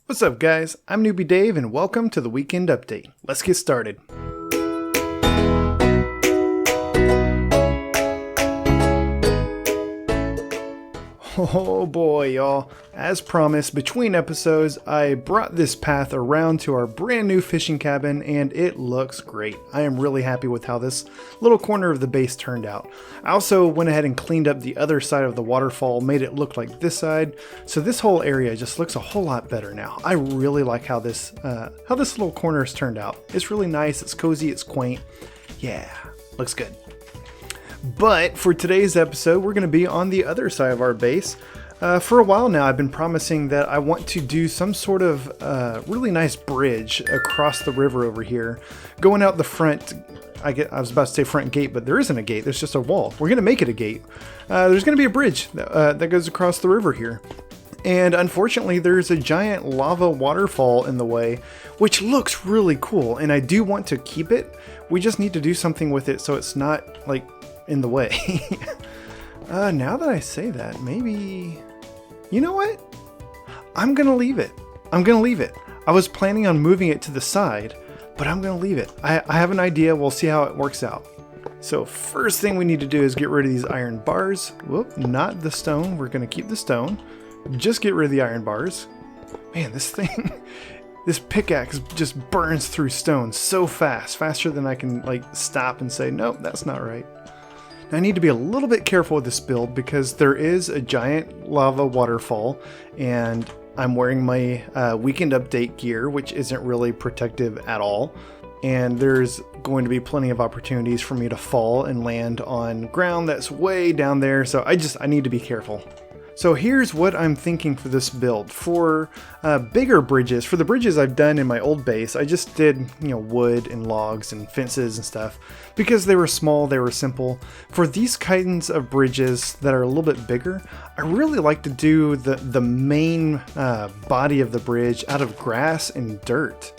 What's up, guys? I'm Newbie Dave, and welcome to the Weekend Update. Let's get started. Oh boy, y'all. As promised, between episodes, I brought this path around to our brand new fishing cabin, and it looks great. I am really happy with how this little corner of the base turned out. I also went ahead and cleaned up the other side of the waterfall, made it look like this side, so this whole area just looks a whole lot better now. I really like how this little corner has turned out. It's really nice, it's cozy, it's quaint. Yeah, looks good. But for today's episode, we're going to be on the other side of our base. For a while now, I've been promising that I want to do some sort of really nice bridge across the river over here. Going out the front, I was about to say front gate, but there isn't a gate. There's just a wall. We're going to make it a gate. There's going to be a bridge that goes across the river here. And unfortunately, there's a giant lava waterfall in the way, which looks really cool. And I do want to keep it. We just need to do something with it so it's not like in the way. Now that I say that, maybe, you know what? I'm gonna leave it. I was planning on moving it to the side, but I'm gonna leave it. I have an idea. We'll see how it works out. So first thing we need to do is get rid of these iron bars. Whoop, not the stone. We're gonna keep the stone. Just get rid of the iron bars. Man, this thing, this pickaxe just burns through stone so fast, faster than I can like stop and say, nope, that's not right. Now, I need to be a little bit careful with this build because there is a giant lava waterfall, and I'm wearing my Weekend Update gear, which isn't really protective at all. And there's going to be plenty of opportunities for me to fall and land on ground that's way down there, so I need to be careful. So here's what I'm thinking for this build. For bigger bridges, for the bridges I've done in my old base, I just did, wood and logs and fences and stuff because they were small, they were simple. For these kinds of bridges that are a little bit bigger, I really like to do the main body of the bridge out of grass and dirt.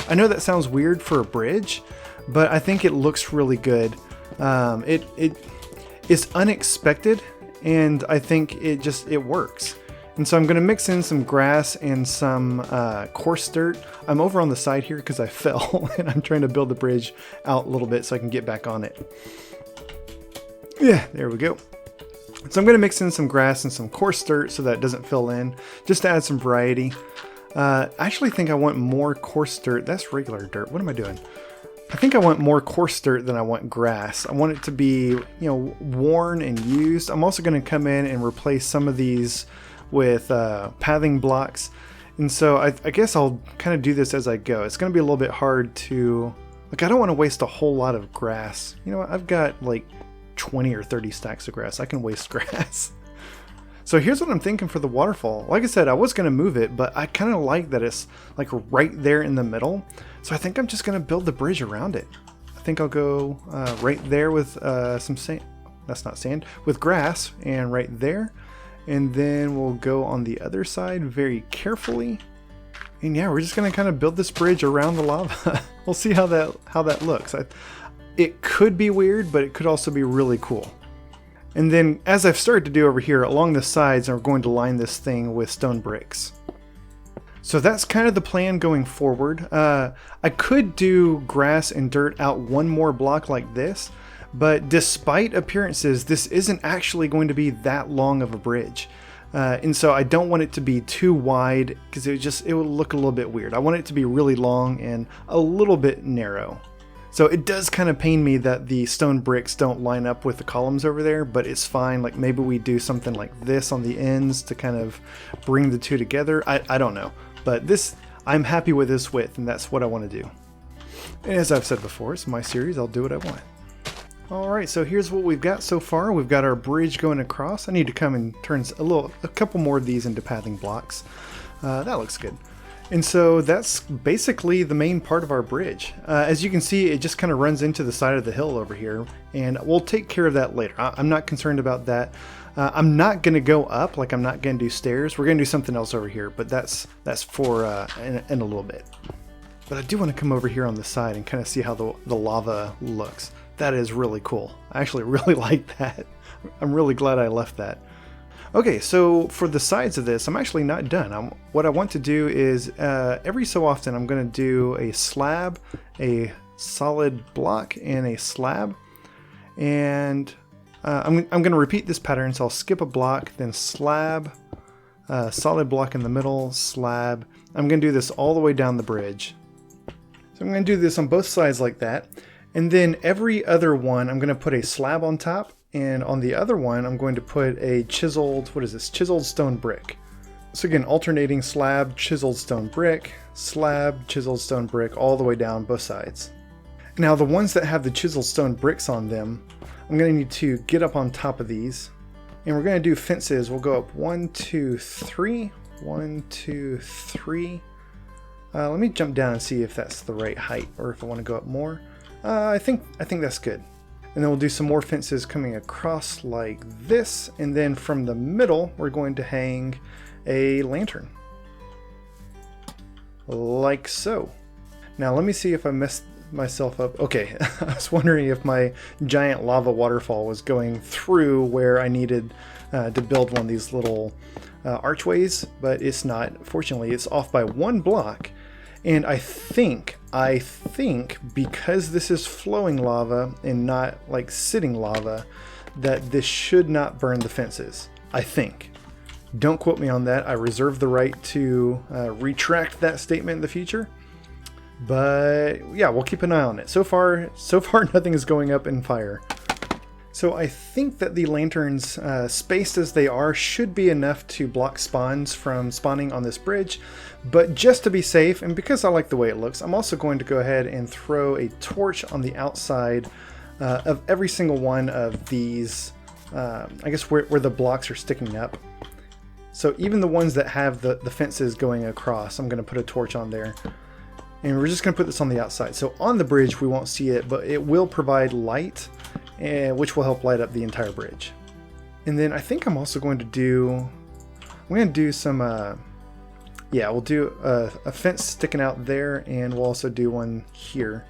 I know that sounds weird for a bridge, but I think it looks really good. It's unexpected, and I think it works. And so I'm going to mix in some grass and some coarse dirt. I'm over on the side here because I fell and I'm trying to build the bridge out a little bit so I can get back on it. Yeah, there we go. So I'm going to mix in some grass and some coarse dirt so that it doesn't fill in, just to add some variety. I actually think I want more coarse dirt. That's regular dirt. What am I doing? I think I want more coarse dirt than I want grass. I want it to be, worn and used. I'm also going to come in and replace some of these with pathing blocks. And so I guess I'll kind of do this as I go. It's going to be a little bit hard to, I don't want to waste a whole lot of grass. You know what? I've got like 20 or 30 stacks of grass. I can waste grass. So here's what I'm thinking for the waterfall. Like I said, I was going to move it, but I kind of like that it's like right there in the middle. So I think I'm just going to build the bridge around it. I think I'll go right there with some sand. That's not sand. With grass, and right there. And then we'll go on the other side very carefully. And yeah, we're just going to kind of build this bridge around the lava. We'll see how that looks. It could be weird, but it could also be really cool. And then, as I've started to do over here, along the sides, I'm going to line this thing with stone bricks. So that's kind of the plan going forward. I could do grass and dirt out one more block like this, but despite appearances, this isn't actually going to be that long of a bridge. And so I don't want it to be too wide because it will look a little bit weird. I want it to be really long and a little bit narrow. So it does kind of pain me that the stone bricks don't line up with the columns over there, but it's fine. Like maybe we do something like this on the ends to kind of bring the two together. I don't know, but I'm happy with this width, and that's what I want to do. And as I've said before, it's my series. I'll do what I want. All right, so here's what we've got so far. We've got our bridge going across. I need to come and turn a couple more of these into pathing blocks. That looks good. And so that's basically the main part of our bridge. As you can see, it just kind of runs into the side of the hill over here, and we'll take care of that later. I'm not concerned about that. I'm not going to go up, like I'm not going to do stairs. We're going to do something else over here, but that's for in a little bit. But I do want to come over here on the side and kind of see how the lava looks. That is really cool. I actually really like that. I'm really glad I left that. Okay, so for the sides of this, I'm actually not done. What I want to do is every so often I'm going to do a slab, a solid block, and a slab. And I'm going to repeat this pattern, so I'll skip a block, then slab, solid block in the middle, slab. I'm going to do this all the way down the bridge. So I'm going to do this on both sides like that. And then every other one, I'm going to put a slab on top. And on the other one, I'm going to put a chiseled, what is this? Chiseled stone brick. So again, alternating slab, chiseled stone brick, slab, chiseled stone brick, all the way down both sides. Now the ones that have the chiseled stone bricks on them, I'm going to need to get up on top of these. And we're going to do fences. We'll go up 1, 2, 3, 1, 2, 3. Let me jump down and see if that's the right height, or if I want to go up more. I think that's good. And then we'll do some more fences coming across like this. And then from the middle, we're going to hang a lantern. Like so. Now let me see if I messed myself up. Okay, I was wondering if my giant lava waterfall was going through where I needed to build one of these little archways, but it's not. Fortunately, it's off by 1 block. And I think because this is flowing lava and not like sitting lava, that this should not burn the fences. I think. Don't quote me on that. I reserve the right to retract that statement in the future. But yeah, we'll keep an eye on it. So far nothing is going up in fire. So I think that the lanterns, spaced as they are, should be enough to block spawns from spawning on this bridge. But just to be safe, and because I like the way it looks, I'm also going to go ahead and throw a torch on the outside of every single one of these, I guess where the blocks are sticking up. So even the ones that have the fences going across, I'm going to put a torch on there. And we're just going to put this on the outside. So on the bridge, we won't see it, but it will provide light, which will help light up the entire bridge. And then I think I'm also going to do, some, we'll do a fence sticking out there, and we'll also do one here.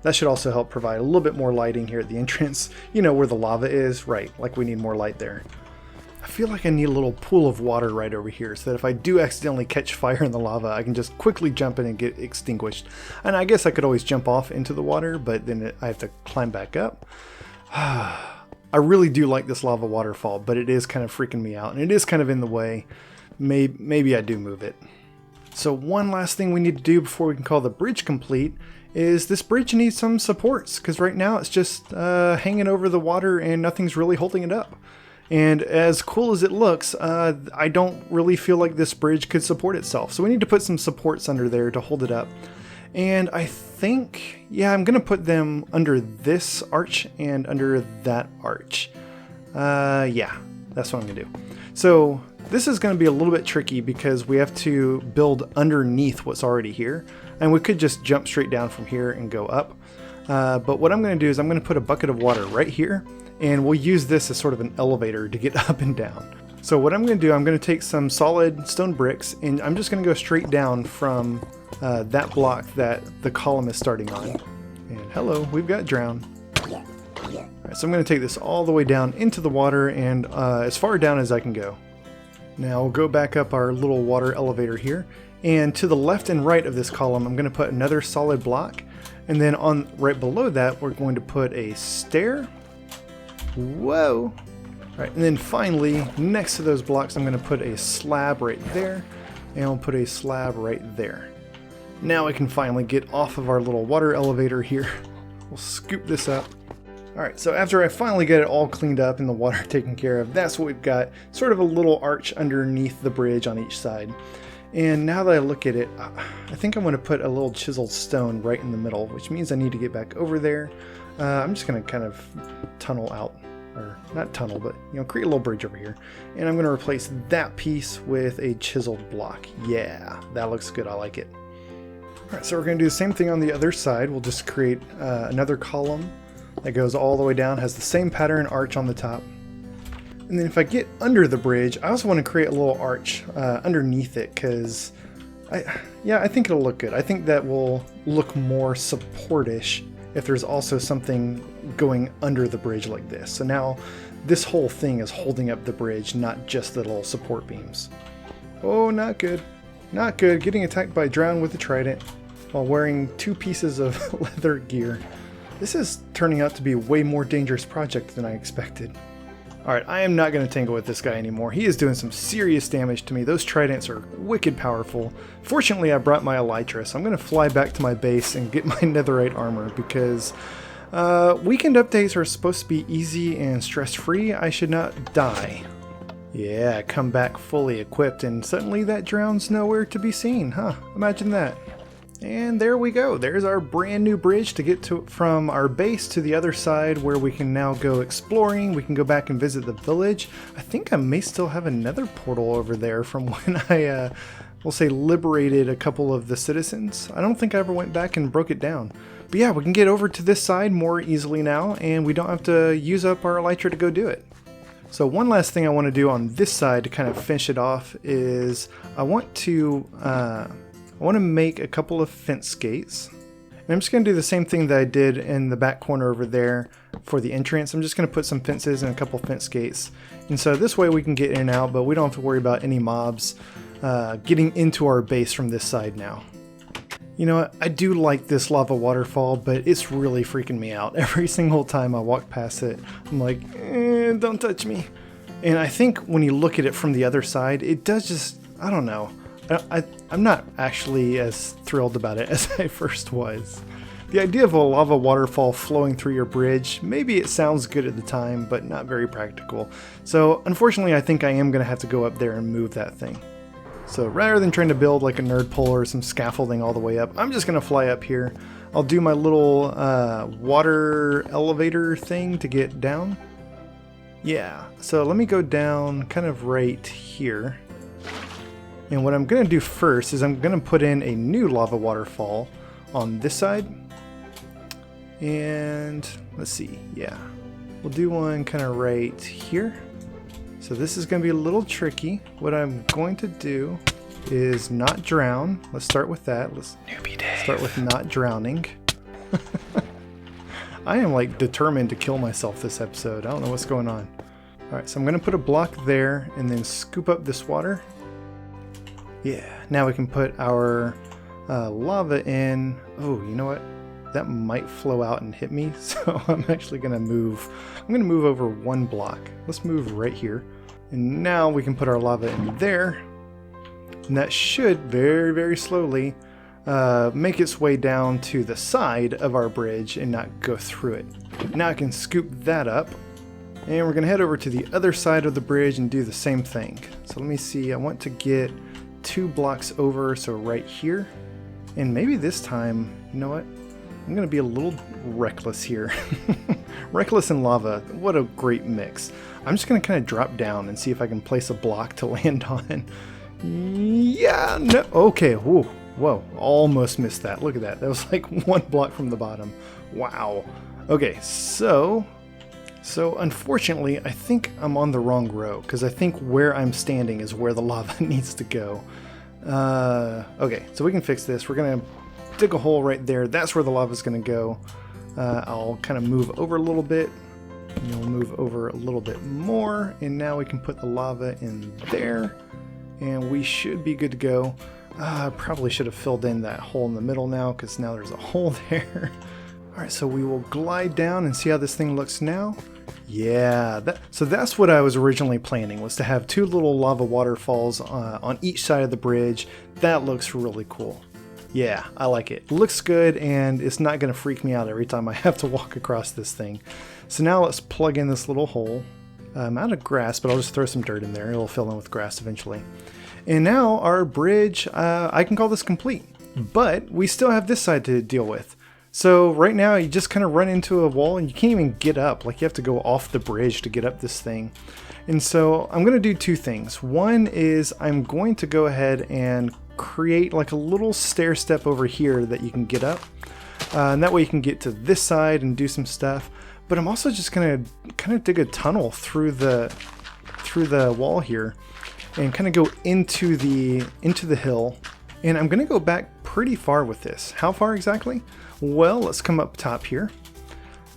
That should also help provide a little bit more lighting here at the entrance, you know, where the lava is, right, like we need more light there. I feel like I need a little pool of water right over here so that if I do accidentally catch fire in the lava, I can just quickly jump in and get extinguished. And I guess I could always jump off into the water, but then I have to climb back up. I really do like this lava waterfall, but it is kind of freaking me out, and it is kind of in the way. Maybe I do move it. So one last thing we need to do before we can call the bridge complete is this bridge needs some supports, because right now it's just hanging over the water and nothing's really holding it up. And as cool as it looks, I don't really feel like this bridge could support itself. So we need to put some supports under there to hold it up. And I think, yeah, I'm going to put them under this arch and under that arch. Yeah, that's what I'm going to do. So this is going to be a little bit tricky because we have to build underneath what's already here. And we could just jump straight down from here and go up. But what I'm going to do is I'm going to put a bucket of water right here. And we'll use this as sort of an elevator to get up and down. So what I'm going to do, I'm going to take some solid stone bricks, and I'm just going to go straight down from that block that the column is starting on. And hello, we've got drown. All right, so I'm going to take this all the way down into the water and as far down as I can go. Now we'll go back up our little water elevator here. And to the left and right of this column, I'm going to put another solid block. And then on right below that, we're going to put a stair. Whoa! Alright, and then finally, next to those blocks, I'm going to put a slab right there, and I'll put a slab right there. Now I can finally get off of our little water elevator here. We'll scoop this up. Alright, so after I finally get it all cleaned up and the water taken care of, that's what we've got. Sort of a little arch underneath the bridge on each side. And now that I look at it, I think I'm going to put a little chiseled stone right in the middle, which means I need to get back over there. I'm just going to kind of tunnel out, or not tunnel, but create a little bridge over here. And I'm going to replace that piece with a chiseled block. Yeah, that looks good. I like it. All right, so we're going to do the same thing on the other side. We'll just create another column that goes all the way down, has the same pattern arch on the top. And then if I get under the bridge, I also want to create a little arch underneath it because I think it'll look good. I think that will look more supportish if there's also something going under the bridge like this. So now this whole thing is holding up the bridge, not just the little support beams. Oh, not good. Not good. Getting attacked by a drown with a trident while wearing 2 pieces of leather gear. This is turning out to be a way more dangerous project than I expected. Alright, I am not going to tangle with this guy anymore. He is doing some serious damage to me. Those tridents are wicked powerful. Fortunately, I brought my elytra, so I'm going to fly back to my base and get my netherite armor because weekend updates are supposed to be easy and stress-free. I should not die. Yeah, come back fully equipped and suddenly that drown's nowhere to be seen, huh? Imagine that. And there we go. There's our brand new bridge to get to from our base to the other side where we can now go exploring. We can go back and visit the village. I think I may still have another portal over there from when I, we'll say, liberated a couple of the citizens. I don't think I ever went back and broke it down. But yeah, we can get over to this side more easily now, and we don't have to use up our elytra to go do it. So one last thing I want to do on this side to kind of finish it off is I want to make a couple of fence gates. And I'm just going to do the same thing that I did in the back corner over there for the entrance. I'm just going to put some fences and a couple fence gates. And so this way we can get in and out, but we don't have to worry about any mobs getting into our base from this side now. You know what? I do like this lava waterfall, but it's really freaking me out. Every single time I walk past it, I'm like, don't touch me. And I think when you look at it from the other side, it does just, I don't know. I'm not actually as thrilled about it as I first was. The idea of a lava waterfall flowing through your bridge, maybe it sounds good at the time, but not very practical. So unfortunately, I think I am going to have to go up there and move that thing. So rather than trying to build like a nerd pole or some scaffolding all the way up, I'm just going to fly up here. I'll do my little water elevator thing to get down. Yeah, so let me go down kind of right here. And what I'm going to do first is I'm going to put in a new lava waterfall on this side. And let's see, yeah. We'll do one kind of right here. So this is going to be a little tricky. What I'm going to do is not drown. Let's start with that. Let's start with not drowning. I am like determined to kill myself this episode. I don't know what's going on. Alright, so I'm going to put a block there and then scoop up this water. Yeah, now we can put our lava in. Oh, you know what? That might flow out and hit me, so I'm actually going to move. I'm going to move over one block. Let's move right here. And now we can put our lava in there. And that should very, very slowly make its way down to the side of our bridge and not go through it. Now I can scoop that up. And we're going to head over to the other side of the bridge and do the same thing. So let me see. I want to get 2 blocks over, so right here. And maybe this time, you know what? I'm going to be a little reckless here. Reckless and lava. What a great mix. I'm just going to kind of drop down and see if I can place a block to land on. Yeah, no. Okay, whoa. Almost missed that. Look at that. That was like 1 block from the bottom. Wow. Okay, so unfortunately, I think I'm on the wrong row, because I think where I'm standing is where the lava needs to go. Okay, so we can fix this. We're going to dig a hole right there. That's where the lava is going to go. I'll kind of move over a little bit. And then we'll move over a little bit more. And now we can put the lava in there. And we should be good to go. I probably should have filled in that hole in the middle now, because now there's a hole there. Alright, so we will glide down and see how this thing looks now. Yeah, so that's what I was originally planning, was to have 2 little lava waterfalls on each side of the bridge. That looks really cool. Yeah, I like it. Looks good, and it's not going to freak me out every time I have to walk across this thing. So now let's plug in this little hole. I'm out of grass, but I'll just throw some dirt in there. It'll fill in with grass eventually. And now our bridge, I can call this complete. But we still have this side to deal with. So right now you just kind of run into a wall and you can't even get up. Like, you have to go off the bridge to get up this thing. And so I'm going to do 2 things. One is I'm going to go ahead and create like a little stair step over here that you can get up. And that way you can get to this side and do some stuff. But I'm also just going to kind of dig a tunnel through the wall here and kind of go into the hill. And I'm going to go back pretty far with this. How far exactly? Well, let's come up top here.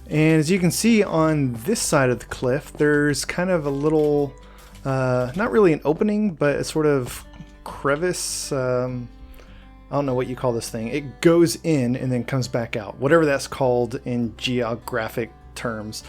And as you can see on this side of the cliff, there's kind of a little, not really an opening, but a sort of crevice. I don't know what you call this thing. It goes in and then comes back out. Whatever that's called in geographic terms.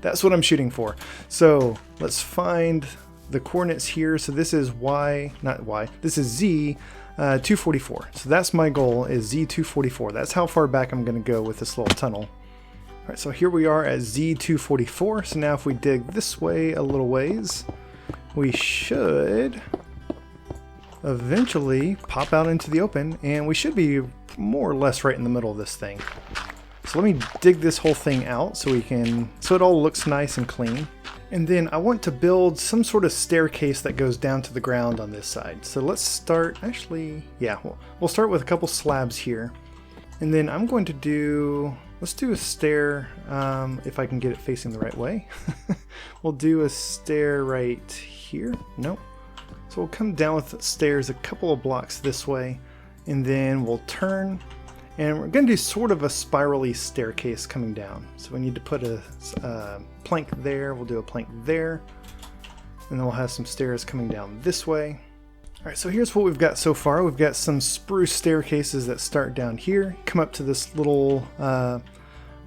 That's what I'm shooting for. So let's find the coordinates here. So this is this is Z 244. So that's my goal, is Z 244. That's how far back I'm going to go with this little tunnel. All right, so here we are at Z 244. So now if we dig this way a little ways, we should eventually pop out into the open, and we should be more or less right in the middle of this thing. So let me dig this whole thing out so it all looks nice and clean. And then I want to build some sort of staircase that goes down to the ground on this side. So let's start, we'll start with a couple slabs here. And then I'm going to let's do a stair, if I can get it facing the right way. We'll do a stair right here. Nope. So we'll come down with the stairs a couple of blocks this way, and then we'll turn, and we're going to do sort of a spirally staircase coming down. So we need to put a plank there, we'll do a plank there, and then we'll have some stairs coming down this way. Alright, so here's what we've got so far. We've got some spruce staircases that start down here, come up to this little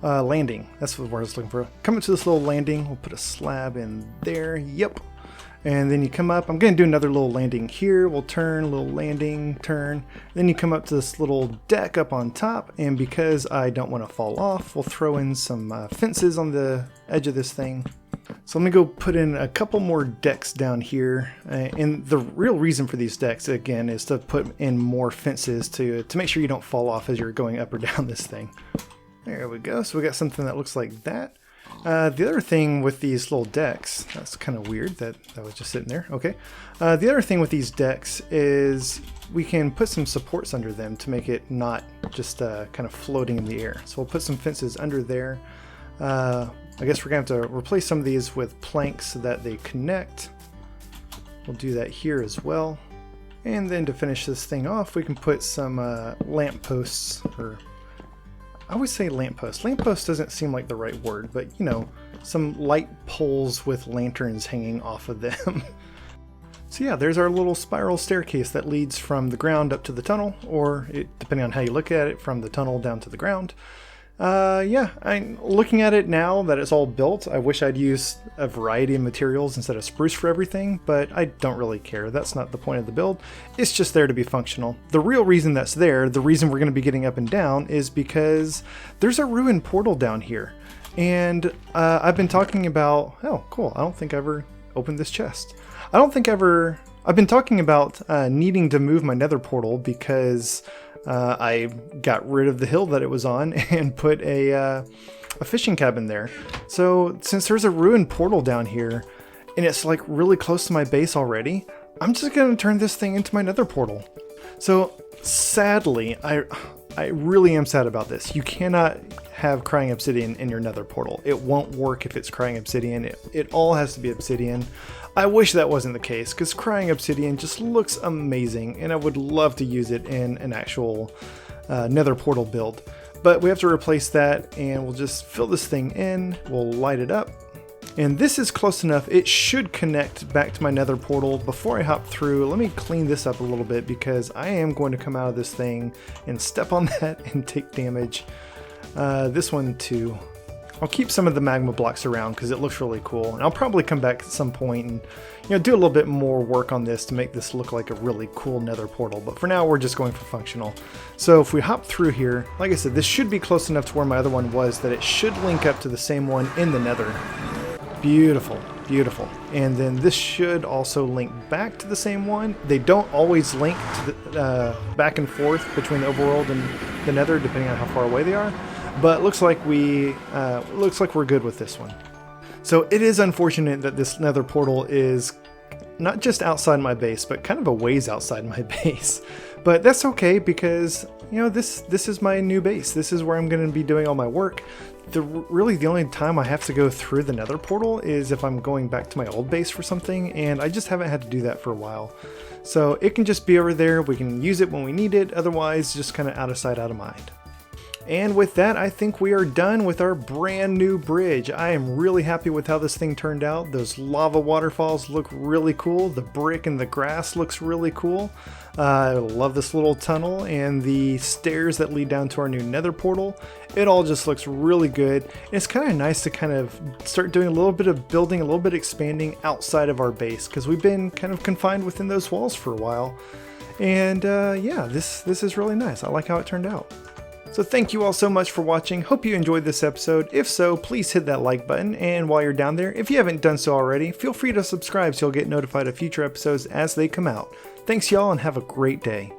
landing. That's what I was looking for. Come up to this little landing, we'll put a slab in there, yep. And then you come up, I'm going to do another little landing here, we'll turn, a little landing, turn. Then you come up to this little deck up on top, and because I don't want to fall off, we'll throw in some fences on the edge of this thing. So let me go put in a couple more decks down here. And the real reason for these decks, again, is to put in more fences to make sure you don't fall off as you're going up or down this thing. There we go, so we got something that looks like that. The other thing with these little decks, that's kind of weird that was just sitting there. Okay. The other thing with these decks is we can put some supports under them to make it not just kind of floating in the air. So we'll put some fences under there. I guess we're going to have to replace some of these with planks so that they connect. We'll do that here as well. And then to finish this thing off, we can put some lamp posts, or I always say lamppost. Lamppost doesn't seem like the right word, but you know, some light poles with lanterns hanging off of them. So yeah, there's our little spiral staircase that leads from the ground up to the tunnel, or depending on how you look at it, from the tunnel down to the ground. Yeah, I'm looking at it now that it's all built. I wish I'd used a variety of materials instead of spruce for everything, but I don't really care. That's not the point of the build. It's just there to be functional. The real reason that's there, the reason we're going to be getting up and down, is because there's a ruined portal down here. And I've been talking about, oh cool, I don't think I ever opened this chest. I've been talking about needing to move my nether portal because I got rid of the hill that it was on and put a fishing cabin there. So since there's a ruined portal down here and it's like really close to my base already, I'm just going to turn this thing into my nether portal. So sadly, I really am sad about this. You cannot have crying obsidian in your nether portal. It won't work if it's crying obsidian. It all has to be obsidian. I wish that wasn't the case, because crying obsidian just looks amazing, and I would love to use it in an actual nether portal build. But we have to replace that, and we'll just fill this thing in, we'll light it up, and this is close enough. It should connect back to my nether portal. Before I hop through, let me clean this up a little bit, because I am going to come out of this thing and step on that and take damage. This one too. I'll keep some of the magma blocks around because it looks really cool, and I'll probably come back at some point and do a little bit more work on this to make this look like a really cool nether portal, but for now we're just going for functional. So if we hop through here, like I said, this should be close enough to where my other one was that it should link up to the same one in the nether. Beautiful, beautiful. And then this should also link back to the same one. They don't always link to the, back and forth between the overworld and the nether depending on how far away they are. But looks like we're good with this one. So it is unfortunate that this nether portal is not just outside my base, but kind of a ways outside my base. But that's okay, because this is my new base. This is where I'm going to be doing all my work. Really the only time I have to go through the nether portal is if I'm going back to my old base for something, and I just haven't had to do that for a while. So it can just be over there. We can use it when we need it. Otherwise, just kind of out of sight, out of mind. And with that, I think we are done with our brand new bridge. I am really happy with how this thing turned out. Those lava waterfalls look really cool. The brick and the grass looks really cool. I love this little tunnel and the stairs that lead down to our new nether portal. It all just looks really good. And it's kind of nice to kind of start doing a little bit of building, a little bit of expanding outside of our base, because we've been kind of confined within those walls for a while. And yeah, this is really nice. I like how it turned out. So thank you all so much for watching. Hope you enjoyed this episode. If so, please hit that like button. And while you're down there, if you haven't done so already, feel free to subscribe so you'll get notified of future episodes as they come out. Thanks y'all and have a great day.